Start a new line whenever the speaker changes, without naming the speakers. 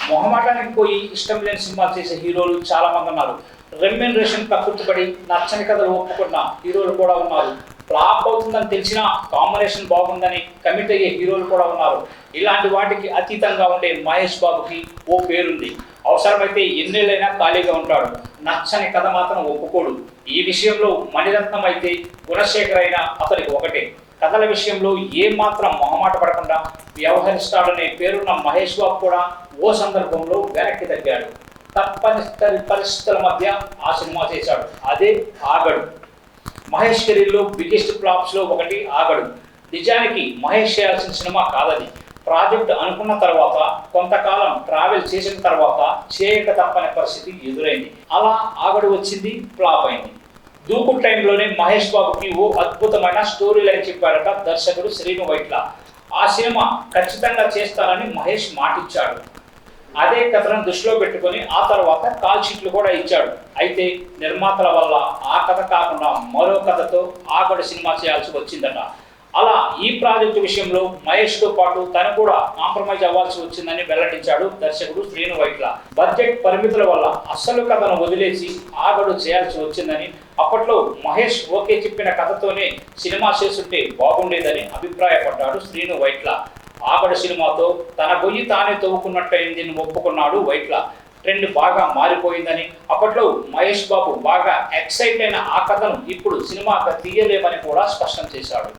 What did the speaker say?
మొహమాటానికి పోయి ఇష్టం లేని సినిమాలు చేసే హీరోలు చాలా మంది ఉన్నారు. రెమ్యునరేషన్ కక్కుర్తిపడి నచ్చని కథలు ఒప్పుకున్న హీరోలు కూడా ఉన్నారు. ఫ్లాప్ అవుతుందని తెలిసినా కాంబినేషన్ బాగుందని కమిట్ అయ్యే హీరోలు కూడా ఉన్నారు. ఇలాంటి వాటికి అతీతంగా ఉండే మహేష్ బాబుకి ఓ పేరుంది. అవసరమైతే ఎన్నేళ్ళైనా ఖాళీగా ఉంటాడు. నచ్చని కథ మాత్రం ఒప్పుకోడు. ఈ విషయంలో మణిరత్నం అయితే గుణశేఖర్ అయినా అతనికి ఒకటే. కథల విషయంలో ఏమాత్రం మొహమాట పడకుండా వ్యవహరిస్తాడనే పేరున్న మహేష్ బాబు కూడా ఓ సందర్భంలో వెనక్కి తగ్గాడు. తప్పనిసరి పరిస్థితుల మధ్య ఆ సినిమా చేశాడు. అదే ఆగడు. మహేష్ కెరీర్లో బిగ్గెస్ట్ ఫ్లాప్స్లో ఒకటి ఆగడు. నిజానికి మహేష్ చేయాల్సిన సినిమా కాదది. ప్రాజెక్ట్ అనుకున్న తర్వాత కొంతకాలం ట్రావెల్ చేసిన తర్వాత చేయక తప్పని పరిస్థితి ఎదురైంది. అలా ఆగడు వచ్చింది, ఫ్లాప్ అయింది. దూకు టైంలోనే మహేష్ బాబుకి ఓ అద్భుతమైన స్టోరీ లైన్ చెప్పాడట దర్శకుడు శ్రీను వైట్ల. ఆ సినిమా ఖచ్చితంగా చేస్తానని మహేష్ మాటిచ్చాడు. అదే కథను దృష్టిలో పెట్టుకొని ఆ తర్వాత కాల్ షీట్లు కూడా ఇచ్చాడు. అయితే నిర్మాతల వల్ల ఆ కథ కాకుండా మరో కథతో ఆగడు సినిమా చేయాల్సి వచ్చిందట. అలా ఈ ప్రాజెక్టు విషయంలో మహేష్తో పాటు తను కూడా కాంప్రమైజ్ అవ్వాల్సి వచ్చిందని వెల్లడించాడు దర్శకుడు శ్రీను వైట్ల. బడ్జెట్ పరిమితుల వల్ల అసలు కథను వదిలేసి ఆగడు చేయాల్సి వచ్చిందని, అప్పట్లో మహేష్ ఓకే చెప్పిన కథతోనే సినిమా చేస్తుంటే బాగుండేదని అభిప్రాయపడ్డాడు శ్రీను వైట్ల. ఆగడు సినిమాతో తన గొయ్యి తానే తవ్వుకున్నట్టయిందని ఒప్పుకున్నాడు వైట్ల. ట్రెండ్ బాగా మారిపోయిందని, అప్పట్లో మహేష్ బాబు బాగా ఎక్సైట్ అయిన ఆ కథను ఇప్పుడు సినిమాగా తీయలేమని కూడా స్పష్టం చేశాడు.